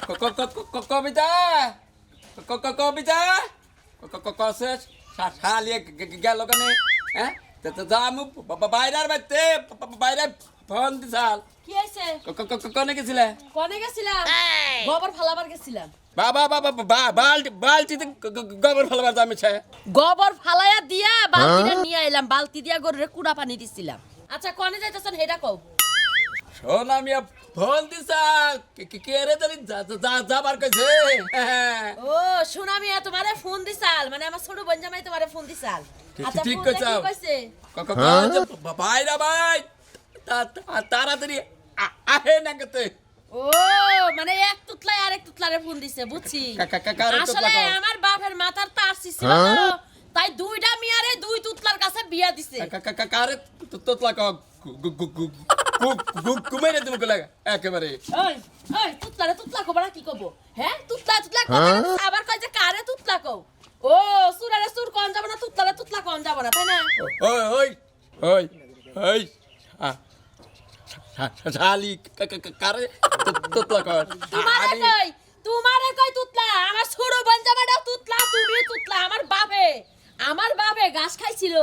কবিতা কবিতা কসে শালিয়ে গেল কেনে হ্যাঁ যামু বাইরের বাইতে বাইরে ফোন দিছাল কি হইছে কোনে গেছিলে কোনে গেছিলাম গোবর ফালাবার গেছিলাম বাবা বালতিতে গোবর ফেলবার যাচ্ছে গোবর ফালায়া দিয়া বালতিটা নিয়ে আইলাম বালতি দিয়া গরুরে কুড়া পানি দিছিলাম আচ্ছা কোনে যাইতাছেন হেডা কও শোন আমি ফোন দিছাল কে রে জানি যাবার কইছে ও সুনামি তোমারে ফোন দিছাল মানে আমার ছোট বোন জামাই তোমারে ফোন দিছাল আচ্ছা ঠিক ফোন কইছাও। কইছে বাইরা ভাই তাড়াতাড়ি আহে না গতে ও মানে এক তুতলায় আরেক তুতলারে ফোন দিছে বুঝছি কারে আসলে তুতলা কও? আমার বাপের মাথার তার ছিল তাই দুইটা মিয়ারে দুই তুতলার কাছে বিয়া দিছে কারে তোতলা ক কুমাইরে তুমি কইলা একেবারে ওই ওই তুতলা কবরা কি কব হ্যাঁ তুতলা কব আবার কই যে কারে তুতলা কও ও সুরারে সুর কোন যাব না তুতলা কোন যাব না তাই না ওই ওই ওই ওই শালি কারে তোতলা ক তোমারে কই তুতলা আমার ছোট বোন জামাইটা তুতলা তুমি তুতলা আমার বাপে ঘাস খাইছিল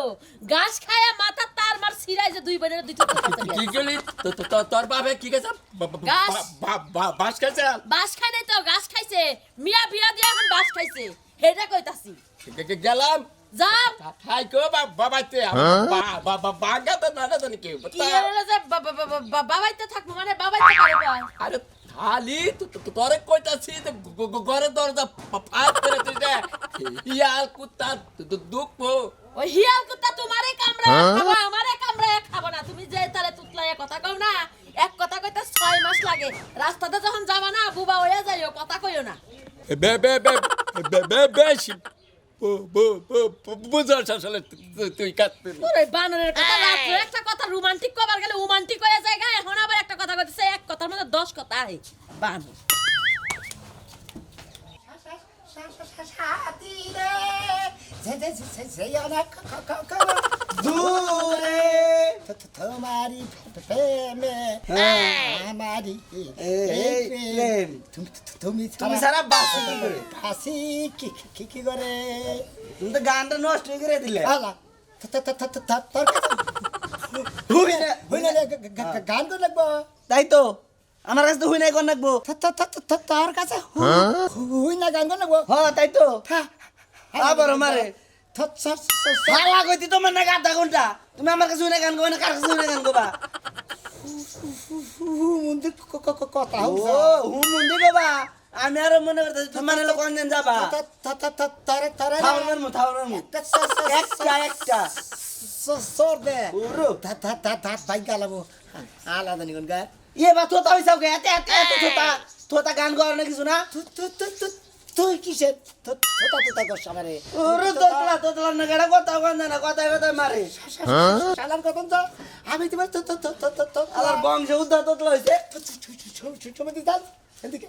ঘাস খায়া মাথা তার মার ছিড়াই যে দুই বোনের দুই তুতলা কি গলি তোর বাপে কি গেছে বাস খাইছে বাস খাই নাই তো ঘাস খাইছে মিয়া বিয়া দিয়া এখন বাস খাইছে হেডা কইতাছি গেলাম যাও খাই কো বাবাইতে বাগাতে না জানি কি কি হলো যে বাবাইতে থাকবো মানে বাবাইতে করে কয় আরে খালি তোরে কইতাছি ঘরে দরজা ফাট করে দিতে ইয়াল কুত্তা দুঃখ ওই হিয়াল কুত্তা তোমারে কামড়ায় খাবো আমারে কামড়ায় খাবো না তুমি যে তারে তুতলায় কথা কও না এক কথা কইতে 6 মাস লাগে রাস্তাতে যখন যাবা না বুবা হইয়া যাইও কথা কইও না বেশি বুঝার আসলে তুই কাটতে ওরে বানরের কথা রাত্রে একটা কথা রোমান্টিক কবার গেলে রোমান্টিক হয়ে যায় গা এখন আবার একটা কথা কইতেছে এক কথার মধ্যে 10 কথা আই বানর দূরে তোমারি প্রেমে আমারি প্রেম তুমি সারা বাসি কি করে হাসি কি করে তুমি তো গানটা নষ্ট করে দিলে আলা গান করে লাগবো তাই তো আমার কাছে তো হুই নাই কোন রাখবো তোর কাছে হুই না গান করে লাগবো হ্যাঁ তাই তো আবার মারে সালা সালা কইতি তোমার না আধা ঘন্টা তুমি আমার কাছে হুই না গান গাবা না কার কাছে হুই না গান গাবা মন্দির কথা ও হু মুন্দি গাবা আমি আর মনে করতেছি তোমার লোক কোন দিন যাবা থাউনের মু একটা সর দে পুরো ভাই গালাবো আলাদা নিগুন গা ইয়ে বা তোতা হইছাও গে এত তোতা গান গাওয়ার না কিছু না তুই কিসের তোতা করছ আমারে ওরে তোতলা না গড়া কথা গান না কথা মারে শালার কথা তো আমি তোমার আলার বংশ উদ্ধ তোতলা হইছে চুমে দিতাম এদিকে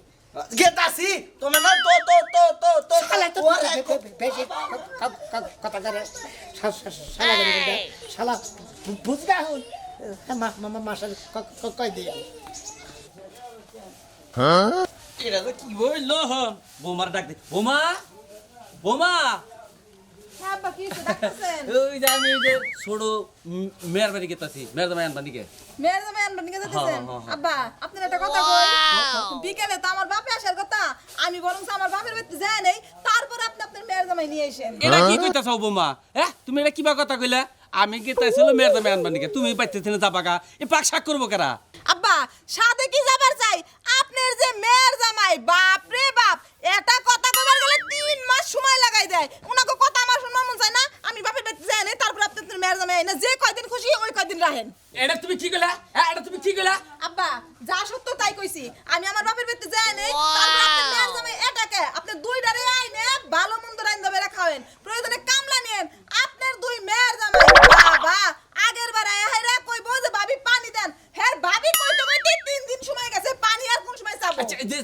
গেতাছি তোমার না তো শালা তো বেশি কথা করে শালা বুঝগা হন মামা মাসাল কই দে এটা তো কি বললো হন বোমার ডাক দে বোমা হ্যাঁ বাকি তো ডাকতেছেন ওই যে আমি ওই যে ছোট মেয়ের বাড়ি গেতাছি মেয়ের জামাই আনবার দিকে মেয়ের জামাই আনবেন নিয়ে যেতেছেন হ্যাঁ। আব্বা আপনার একটা কথা কই বিকেলে তো আমার বাপে আসার কথা আমি বরং আমার বাপের বাড়িতে যাই নাই তারপর আপনি আপনার মেয়ের জামাই নিয়ে আসেন এটা কি কইতাছ বোমা হ্যাঁ তুমি এটা কিবা কথা কইলা আমি গেতাছিল মেয়ের দামে আনবার নিকে তুমি পাইতেছ না যাবাগা এ পাক শাক করবো কারা আব্বা সাথে কি যাবার চাই আপনার যে মেয়ের জামাই বাপ রে বাপ এটা কথা কইবার গেলে 3 মাস সময় লাগাই দেয় উনাকে কথা আমার শুনবা মন চায় না আমি বাপের বাড়িতে যাই নাই তারপর আপনার মেয়ের জামাই না যে কয়দিন খুশি ওই কয়দিন রাহেন এটা তুমি কি কইলা হ্যাঁ এটা তুমি কি কইলা আব্বা যা সত্য তাই কইছি আমি আমার বাপের বাড়িতে যাই নাই তারপর আপনার মেয়ের জামাই এটাকে আপনি দুইটারে আইনে ভালো মন্দ রাইন্দা বেরা খাওয়েন প্রয়োজনে কামলা নেন আপনার দুই মেয়ের জামাই বাবা আগের বার আইরা কইবো যে ভাবি পানি দেন হের ভাবি কইতে কইতে 3 দিন সময় গেছে পানি আর কোন সময় চাবো আচ্ছা এই যে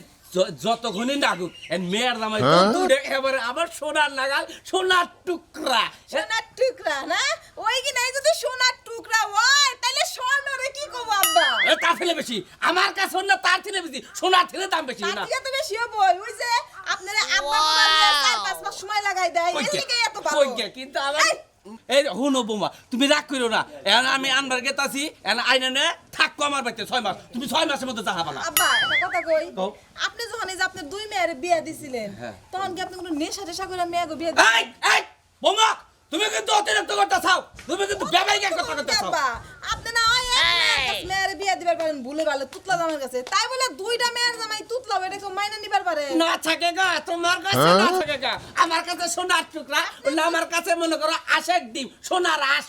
যতক্ষণই নাগুক এর মেয়ের জামাই তো দুডে এবারে আবার সোনার লাগাল সোনার টুকরা সোনার টুকরা না ওই কি নাই যদি সোনার টুকরা হয় তাহলে স্বর্ণরে কি করবো আব্বা এ তার থেকে বেশি আমার কাছে না তার থেকে বেশি সোনার থেকে দাম বেশি তার না থেকে তো বেশি হবো ওই যে আপনারা আব্বা বাবা 4-5 মাস সময় লাগাই দেয় এর থেকে এত ভালো কইকে কিন্তু আমার এই হুনো বোমা তুমি রাগ করো না এখন আমি আনবার গেতাছি এখন আইনা নে থাকবো আমার বাড়িতে 6 মাস তুমি 6 মাসের মধ্যে যাহাবা না আব্বা একটা কথা কই কও। আপনি যখন এই যে আপনার দুই মেয়ের বিয়ে দিছিলেন হ্যাঁ। তখন কি আপনি কোনো নেশা টেশা করে মেয়েকে বিয়ে এই দিলেন এই বোমা তুমি কিন্তু অতিরিক্ত করতেছাও তুমি কিন্তু বেবাইকে কথা করতেছাও আব্বা আপনি না ওই এক মেয়ের বিয়ে দিবার পারেন ভুলে ভালো তুতলা জামার কাছে তাই বলে দুইটা মেয়ের জামাই তুতলা এটা কেউ মাইনা নিবার পারে না থাকে গা তোমার কাছে না থাকে গা আমার কাছে সোনার টুকরা ওলা আমার কাছে মনে করো আশেক ডিম সোনার আঁশ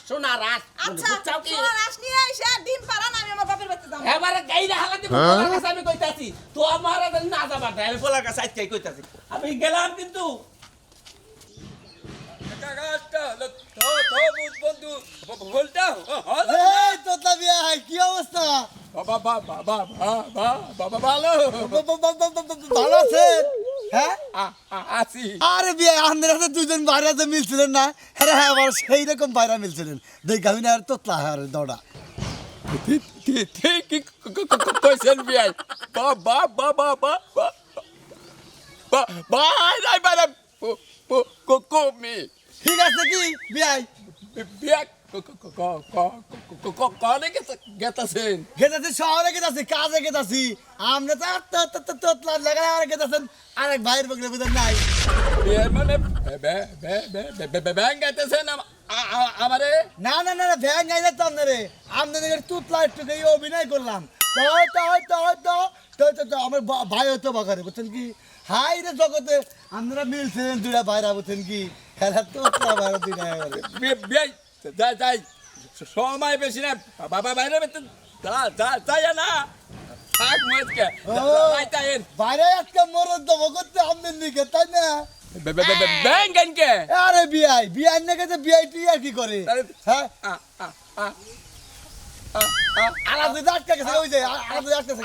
আচ্ছা বুঝছাও কি সোনার আঁশ নিয়ে এসে ডিম পাড়ান আমি আমার বাপের বাড়িতে যাবো এবারে গাইরা হালাতে তোমার কাছে আমি কইতাছি তো আমার আর না যাবার না আমি পোলার কাছে আজকে কইতাছি আমি গেলাম কিন্তু বন্ধু বলটা এই তোতা বিয়াই কি অবস্থা বাবা বাবা বাবা বাবা ভালো ভালো আছেন হ্যাঁ আছি আরে বিয়ে আমাদের হাতে দুজন বাইরে তো মিলছিলেন না হ্যাঁ হ্যাঁ আবার সেই রকম বাইরে মিলছিলেন দেখ আমি না আর তোতলা হ্যাঁ দৌড়া ঠিক কইছেন বিয়াই বাবা বাবা বাবা বাই নাই বাই কমি ঠিক আছে কি বিয়াই বিয়া কনে গেতাছেন গেতাছি শহরে গেতাছি কাজে গেতাছি আমরা তো তোতলা লাগাই আর গেতাছেন আরেক ভাইয়ের বগলে বুঝেন নাই বিয়ে মানে ব্যাং গেতেছেন আমারে না না না ভ্যান গাইলে তো আপনারে আমাদের তুতলা একটু এই অভিনয় করলাম তো আমার ভাই হতো বাগারে বুঝছেন কি হাই রে জগতে আপনারা মিলছিলেন দুটা ভাইরা বুঝছেন কি খেলা তুতলা ভাইরা দুই না বিয়ে যাই যাই সময় বেশি না বাবা বাইরে যাই না থাক মজকে যাইতায়েন বাইরে একটা মরদ দেবো করতে আমাদের দিকে তাই না ব্যাং কেনকে আরে বিআই না গেছে বিআই টিয়া কি করে হ্যাঁ আলাদা আটকা গেছে ওই যে আলাদা আটকা গেছে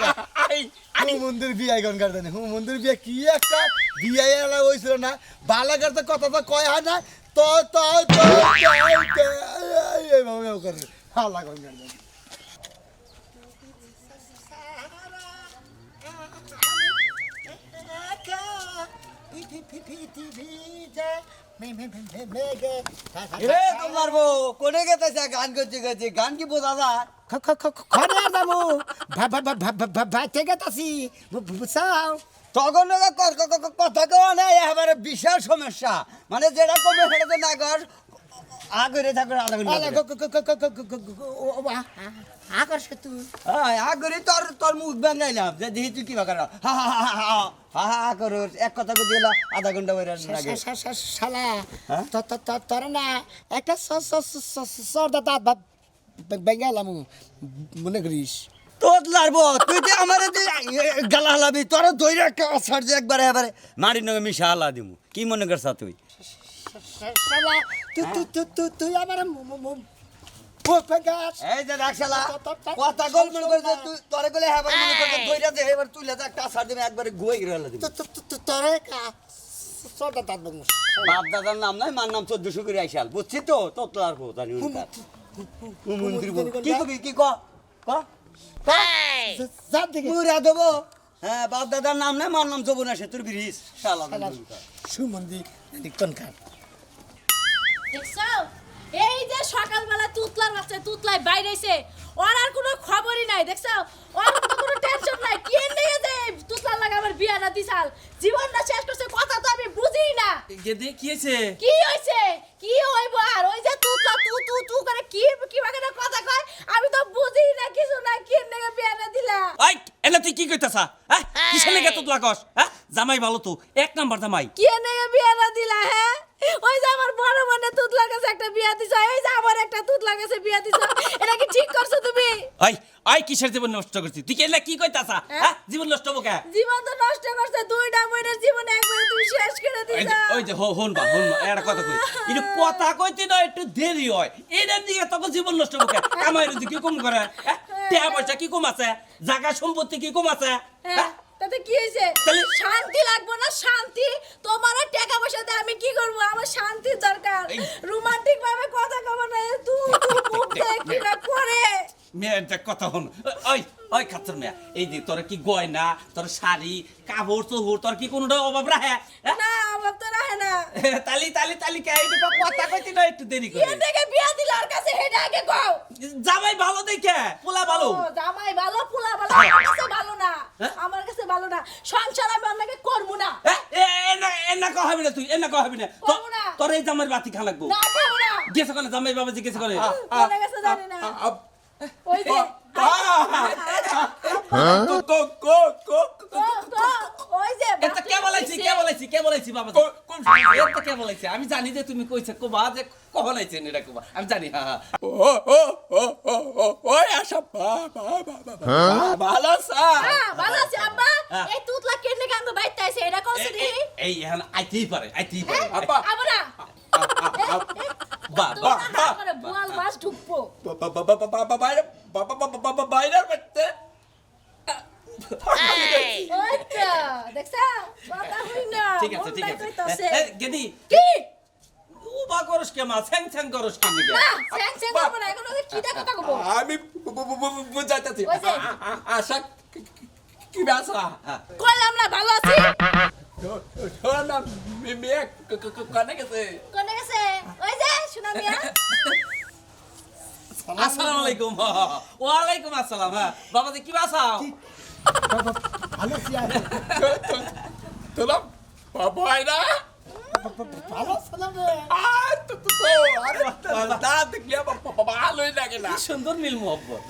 মন্দির বিআই গন গার্ডেন মন্দির বিয়া কি একটা বিআই এলা হইছিল না বালাগার তো কথা তো কয় হয় না তো এইভাবে করে হালা গন গার্ডেন এ তোমার বউ কোনে গেতেছে গান করতে গেছে গান কি বোঝা যায় খরে যাবো ভাইতে গেতাছি বুঝছাও তখন কথা কেউ নেই এবারে বিশাল সমস্যা মানে যেটা কমে সেটা তো না কর আগরে থাকবে আধা ঘন্টা আকর্ষ তুই আগরে তোর মুখ বাঙাইলাম যে দেখি তুই কি বাকার হা হা হা হা হা হা করো এক কথা করে দিলাম আধা ঘন্টা বের লাগে শালা তোর না একটা সর্দা দাঁত বেঙ্গালাম মনে করিস তোর লারবো তুই যে আমার গালা হালাবি তোর দইরে একটা আছাড় যে একবারে এবারে মারি নগে মিশা হালা দিমু কি মনে করছ তুই শালা তুই আমার এই যে রাখশালা কথা গোল মনে করে তুই তোরে গলে এবার মনে করে দইরা যে এবার তুই লেজা একটা আছাড় দিমু একবারে গুই গিয়ে হালা দিমু তোরে সর্দা দাঁত বাপ দাদার নাম নাই মার নাম 1400 করে আইসাল বুঝছিস তো তোর লারবো জানি উনকার মন্দির কি কবি কি ক মুরা দেবো হ্যাঁ বাপ দাদার নাম নাই মার নাম যাবো না সে তোর বিরিস শালা সুমন্দি কোনখান দেখছো এই যে সকালবেলা তুতলার বাচ্চা তুতলায় বাইরেছে ওর আর কোনো খবরই নাই দেখছো ওর তো কোনো টেনশন নাই কি নিয়ে যে তুতলার লাগা আমার বিয়াটা দিছাল জীবনটা শেষ করছে কথা তো আমি বুঝি না গেদে কি হইছে কি হইছে কি হইব আর ওই যে তুতলা তু করে কি বাগানে কথা কয় আমি তো বুঝি না কিছু না কি নিয়ে বিয়াটা দিলা আই এলা তুই কি কইতাছা হ্যাঁ কিসের লাগা তো লাগস হ্যাঁ জামাই ভালো তো এক নাম্বার জামাই কি নিয়ে বিয়াটা দিলা হ্যাঁ ওই যে আমার বড় বোনের তুতলার কাছে একটা বিয়া দিছ এই যে আমার একটা তুতলার কাছে বিয়া দিছ এটা কি ঠিক করছো তুমি আই কিসের জীবন নষ্ট করছিস তুই কেলা কি কইতাছা হ্যাঁ জীবন নষ্ট হবো কে জীবন তো নষ্ট করছে দুইটা বোনের জীবন একবারে তুমি শেষ করে দিছো ওই যে হন বা একটা কথা কই এটা কথা কইতে না একটু দেরি হয় এটার দিকে তখন জীবন নষ্ট হবো কে কামাইর দিকে কি কম করে হ্যাঁ টাকা পয়সা কি কম আছে জায়গা সম্পত্তি কি কম আছে হ্যাঁ তাতে কি হইছে শান্তি লাগবে না শান্তি তোমার টাকা পয়সা দিয়ে আমি কি করব আমার শান্তির দরকার রোমান্টিক ভাবে কথা কব না তুই মুখ দেখ কি না করে মেয়েটা কথা হন ওই ওই খাচ্ছর মেয়া এই যে তোর কি গয়না তোর শাড়ি কাপড় চোপড় তোর কি কোনোটা অভাব রাখে না অভাব তো রাখে না তালি তালি তালি কে এইটুকু কথা কইতে না একটু দেরি করে বিয়ে থেকে বিয়া দিল আর কাছে হেডা আগে কও জামাই ভালো দেখে পোলা ভালো ও, জামাই ভালো ফুলা ভালো আমার কাছে ভালো না আমার কাছে ভালো না সংসার আমি আপনাকে করবো না এনা কহ হবি না তুই এনা কহ হবি না করবো না। তোর এই জামাইয়ের বাতি খা লাগবো না খাবো না গেছে কোনে জামাই বাবাজি গেছে কোনে কোনে গেছে জানি না ওই যে কো কো কো ওই যে এটা কে বলাইছি বাবাজি কোন এটা কে বলাইছে আমি জানি যে তুমি কইছে কোবা যে কহলাইছেন এটা কোবা আমি জানি হ্যাঁ হ্যাঁ ও ও ও ও ও ওই আশা ভালো সা ভালো আছে আব্বা এই তুতলা কেনে গাঙ্গ বাইতে আইছে এটা কইছে দি এই এখন আইতেই পারে আপা আবরা বা বা বা করে বুয়াল মাছ ঢুকবো বাইরের বাচ্চা ওইটা দেখছা কথা হই না ঠিক আছে ঠিক আছে গেদি কি উবা করস কে মা ছ্যাং ছ্যাং করস কে নিগে না স্যাং স্যাং করবো না এখন কি কথা কব আমি বুঝাইতেছি ওই যে। আশা কি বাসা কইলাম না ভালো আছি শোনা না মেয়ে কানে গেছে কোনে গেছে ওই যে শোনা মিয়া আসসালামু আলাইকুম ওয়া আলাইকুম আসসালাম হ্যাঁ বাবাজি কি বাসাও ভালো সিয়ার তোরা বাইরা ভালো সালাম রে দা দেখলে ভালোই লাগে না কি সুন্দর মিল মোহব্বত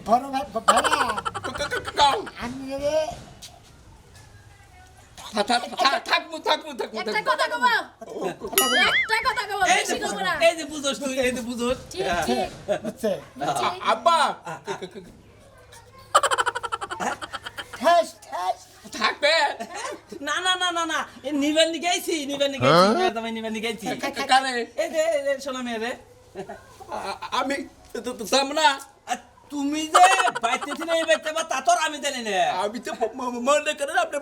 বড় ভাই ভাড়া আমি রে থাকবো একটা কথা কব একটা কথা কব এই বেশি কব না যে বুঝোস তুই এই যে বুঝোস ঠিক ঠিক বুঝছে আব্বা ঠাস ঠাস থাকবে না না না না না এই নিবেন গেছি নিবেন গেছি কানে এই যে শোনা মেয়ে রে আমি সামনা তুমি যে বাইতে ছিলে এই বাইতে বা তা তোর আমি জানি না আমি তো মনে করেন আপনি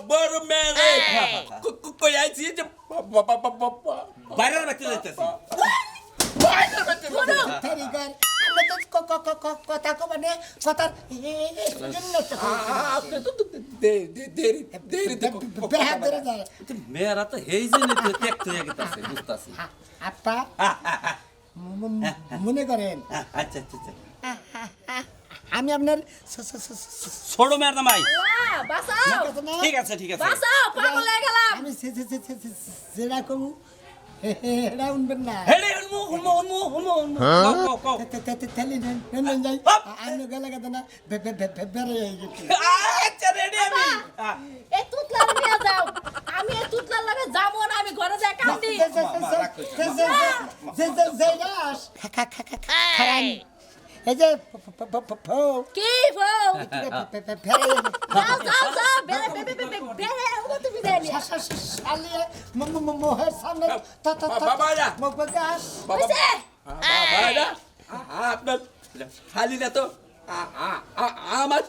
বড় মেয়ে কই আইছি যে বাইরের বাইতে যাইতেছি তেরি কর আমরা তো কথা কো মানে কথার জন্য তো আপনি তো দেরি বেহা ধরে যায় মেয়েরা তো হেই জন্য তো দেখতে গেছে বুঝতাছি আপা মনে করেন আচ্ছা আচ্ছা আচ্ছা আমি আপনার ছোট মেয়ের নামাই বাসাও ঠিক আছে ঠিক আছে বাসাও পাগল হয়ে গেলাম আমি যেটা কমু এটা উনবেন না হেডে হুনমু কও তেলি নেন যাই আমি গেলে গেছে না বেড়ে গেছি আচ্ছা রেডি আমি এই তুতলা নিয়ে যাও আমি এই তুতলার লাগে যাবো না আমি ঘরে যাই কান্দি এই যে কি বউ যাও যাও যাও বেরে বেরে ওগো তুমি দেনি মোহের সামনে বাবারা মুখ হইছে বাবারা আপনার শালি না তো আমার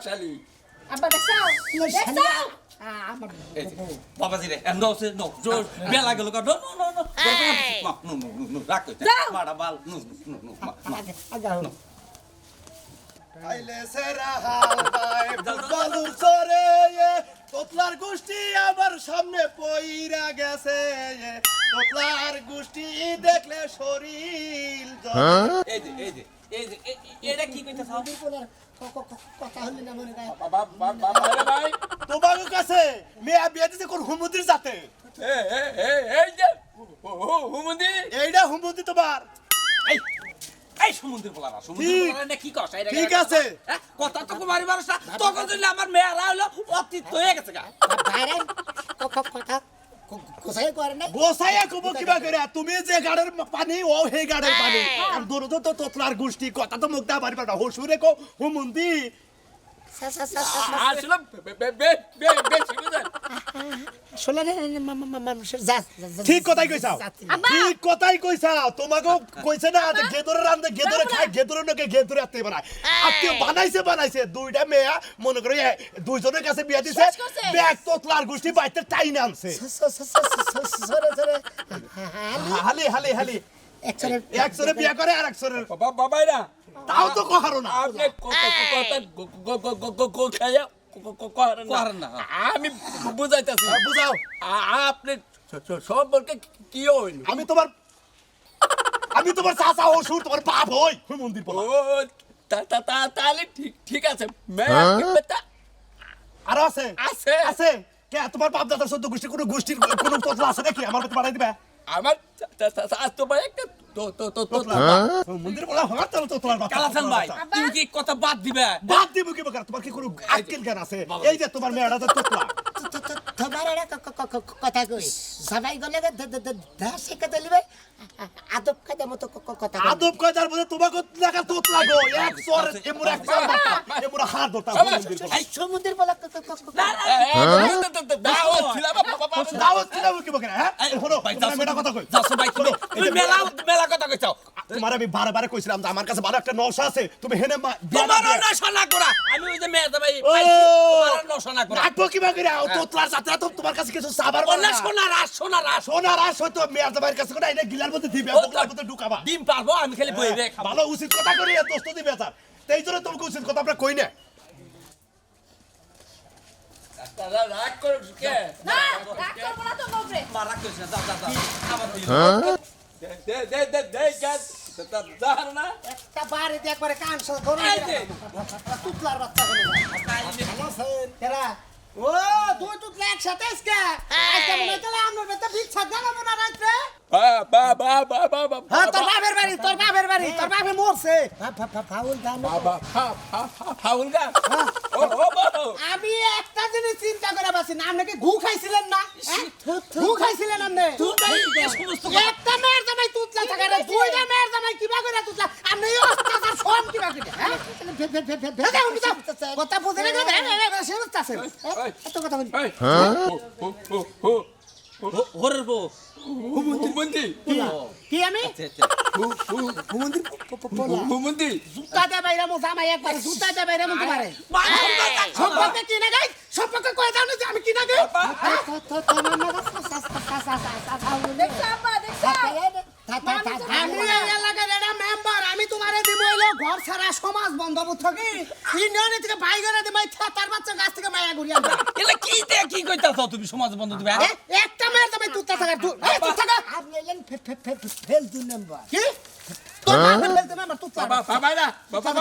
শালি আব্বা দেখছাও দেখছাও বাবাজি রে নো সে নো জোর বেলা গেল নো নো নো নো নো রাখ মারা বাল নো আইলে সেরা হাল বাই ফুটবলুর সরে তোতলার গোষ্ঠী আমার সামনে পইরা গেছে তোতলার গোষ্ঠী দেখলে শরীর এই যে এটা কি কইতাছ কথা হলি না মনে হয় বাবারা ভাই তোমার কাছে মেয়া বিয়ে দিতে কোন হুমুদির যাতে এই যে হুমুদি এইটা হুমুদি তোমার এই সমুদ্র বলা না সমুদ্র বলা না কি কস ঠিক আছে কথা তো কুমারী মানুষ না তখন যদি আমার মেয়েরা হলো অতীত হয়ে গেছে গা বাইরে কথা কোসাই করে না গোসাইয়া কব কিবা করে তুমি যে গাড়ের পানি ও হে গাড়ের পানি আর দূর তো তোতলার গোষ্ঠী কথা তো মুখ দা পারিবা না হসুরে কো হুমুন্দি আসলে ঠিক কথাই কইছাও ঠিক কথাই কইছাও তোমাকে কইছে না গেদরে রান্দে গেদরে খায় গেদরে নকে গেদরে আত্তে বানায় আত্তে বানাইছে দুইটা মেয়া মনে করে দুইজনের কাছে বিয়া দিছে ব্যাগ তোতলার গোষ্ঠী বাইতে টাইনে আনছে হালি একজনে বিয়া করে আর একজনের বাবাই না তাও তো কহারো না আপনি কথা করেন না আমি বুঝাইতেছি বুঝাও আপনি সম্পর্কে কি হইল আমি তোমার চাচা অসুর তোমার বাপ হই মন্দির ও বলা তাহলে ঠিক আছে মেয়েটা আরো আছে আছে আছে কে তোমার বাপ দাদার সদ্য গোষ্ঠী কোনো গোষ্ঠীর কোনো তথ্য আছে নাকি আমার কাছে বাড়াই দিবে আমার স্বাস্থ্য ভাই একটা মন্দির বলা হওয়ার তাহলে তো তোমার বাপ কালাচান ভাই তুমি কি কথা বাদ দিবে বাদ দিব কি বকার তোমার কি কোনো আক্কেল জ্ঞান আছে এই যে তোমার মেয়েটা তো তোতলা তোমার একটা কথা কই সবাই গলে দাসে কথা লিবে আদব কাদা মতো কথা আদব কয়দার মধ্যে তোমাকে লাগা তোতলা গো এক সর এমুরা এক সর এমুরা হাত ধরতা মন্দির বলা এই সমুদ্রের বলা দাওয়াত ছিল কি বকার হ্যাঁ হলো মেয়েটা কথা কই যাও ভাই তুমি মেলা কথা কইছো তোমার আমি বারে কইছিলাম যে আমার কাছে ভালো একটা নকশা আছে তুমি হেনে তোমার নশা না করা আমি ওই যে মেয়ে ভাই ও তোমার নশা না করা রাখবো কি বাকি রাও তোতলার সাথে তো তোমার কাছে কিছু সাবার না বলা সোনা রাস সোনার আস হয়তো মেয়ের দাবার কাছে কোটা এটা গিলার মধ্যে দিবে বোতলার মধ্যে ঢুকাবা ডিম পারবো আমি খালি বই রে খাবো ভালো উচিত কথা করি এত দোস্ত দিবে স্যার এই জন্য তোমাকে উচিত কথা আমরা কই না রাগ করো কে না রাগ করবো না তো বাপরে মারা কইছ না দাও আমার দিল দে গাছ দাঁড় না একটা বাড়ি দিয়ে একবারে কান সহ ধরে এই যে। তুতলার বাচ্চা বলে কেরা ও দুই তুতলা একসাথে আজকে আজকে মনে হচ্ছে আমরা বেটা ভিক্ষা দেবো না রাত্রে বা হ্যাঁ তোর বাপের বাড়ি তোর বাপে মরছে ফাউল গান ফাউল গা ও আমি একটা জিনিস চিন্তা করে পাচ্ছি না আপনি কি ঘু খাইছিলেন না ঘু খাইছিলেন আপনি একটা মেয়ের জামাই তুতলা থাকে না দুইটা মেয়ের জামাই কিবা করে তুতলা আপনি এই অত্যাচার সব কিবা করে হ্যাঁ কথা বুঝে না সে বুঝতেছে এত কথা বলি হরের বউ হুমন্দি কি আমি হুমন্দি জুতা দে বাইরে মো জামাই একবার জুতা দে বাইরে মো তোমারে সম্পর্কে কি না গাই সম্পর্কে কই জানো যে আমি কি না গাই দেখছো আব্বা দেখছো আমি এই এলাকার একটা মেম্বার আমি তোমারে দিব হইলো ঘর ছাড়া সমাজ বন্ধ থাকি ইউনিয়নে থেকে বাই করে দিমাই তার বাচ্চা গাছ থেকে মায়া ঘুরি আমরা এলা কি কইতাছ তুমি সমাজ বন্ধ দিবে একটা মেয়ের জামাই তুই থাকা তুই থাকা আপনি এলেন ফেল দুই নাম্বার কি তোর বাপের ফেলতে মেম্বার তুই বাবা না বাবা না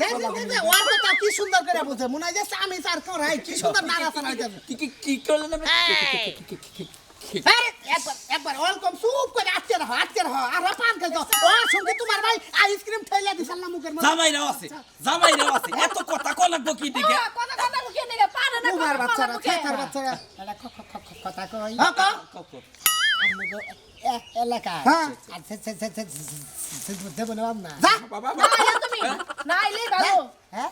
দে ওর কথা কি সুন্দর করে বুঝে মনে হয় যে আমি তার করাই কি সুন্দর নাড়া চাড়া দেবে কি করলেন একবার ওয়েলকাম সুপ করে আটকে রাখো আর পান খেলতো ওর সঙ্গে তোমার ভাই আইসক্রিম ঠেলে দিছাল না মুখের মধ্যে জামাই রাও আছে এত কথা কোন লাগবো কি দিকে কথা মুখে নিয়ে পারে না তোমার বাচ্চারা খেতার বাচ্চারা এটা কথা কই এলাকা দেবো না না তুমি নাইলেই ভালো হ্যাঁ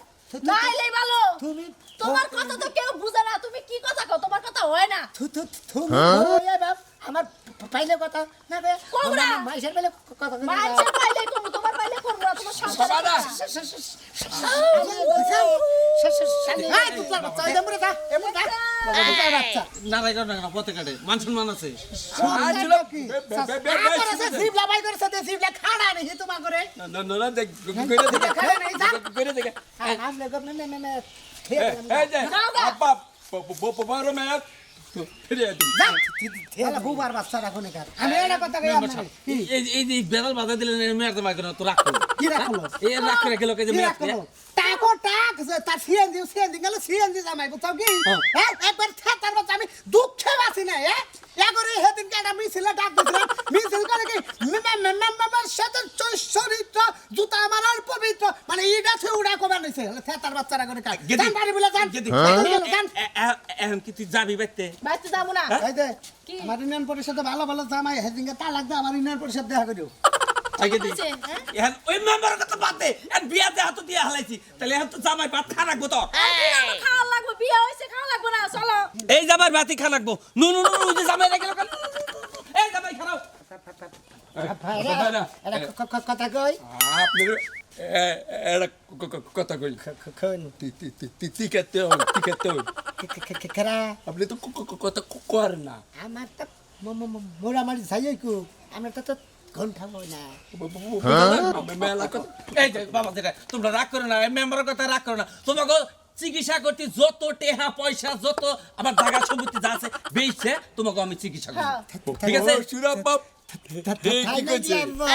নাইলেই ভালো তুমি তোমার কথা তো কেউ বুঝে না তুমি কি কথা কও তোমার কথা হয় না তুমি বাপ আমার পাইলে কথা না বে কোবরা মাইশের পাইলে কথা মানছে পাইলে করব তোমার পাইলে করব না তোমার সংসার বাবা না এই তুই বাচ্চা এই দেমরে যা এমন যা বাচ্চা নারাই না পথে কাটে মান সম্মান আছে জিবলা বাই করেছে দে জিবলা খাড়া নেই তোমার করে না দেখ করে দেখে আমলে গবনে নে এই যে আপা বড় মেয়ে ফিরে দিন এলা বুবার বাচ্চা রাখো না কার আমি এটা কথা কই আমি এই যে বেলাল বাধা দিলেন মেয়ের জামাই কেন তো রাখো কি রাখলো এই রাখ করে গেল কে যে মেয়ে টাকো টাক তার সিএনজি গেল সিএনজি জামাই বুঝাও কি হ্যাঁ একবার তার বাচ্চা আমি দুঃখে বাসি না হ্যাঁ এগরে হেদিন কাটা মিছিল ডাক দিছিলাম মিছিল করে কি মেম্বার সাথে চরিত্র জুতা আমার আর পবিত্র মানে ইডা ছুঁ উড়া কো বানাইছে তার বাচ্চারা করে কাজ জান বাড়ি বলে জান জান এখন কি তুই যাবি বাইতে বাইতে যাবো না এই দে আমার ইউনিয়ন পরিষদে ভালো ভালো জামাই হেদিন কা তালাক দে আমার ইউনিয়ন পরিষদ দেখা করিও আগে দি হয়েছে, হ্যাঁ? এখন ওই মেম্বার কথা বাদ দে এখন বিয়াতে হাত দিয়ে হালাইছি তাহলে এখন তো জামাই ভাত খা রাখবো তো খাওয়া লাগবে বিয়ে হয়েছে খাওয়া লাগবে না চলো এই জামাই ভাতই খা রাখবো নু ওই যে জামাই রেখে এই জামাই খারাপ কথা কই আপনি একটা কথা কই টিকাতে খেরা আপনি তো কথা করেন না আমার তো মোরা মারি যাই কো আমরা তো ঘন্টা বই না মেলা কথা এই যে বাবা যেটা তোমরা রাগ করো না মেম্বারের কথা রাগ করো না তোমাকে চিকিৎসা করতে যত টেহা পয়সা যত আমার জায়গা সম্পত্তি যা আছে বেচছে তোমাকে আমি চিকিৎসা করবো ঠিক আছে সুরা বাপ ঠিক তাই কইছে নাকি আব্বা?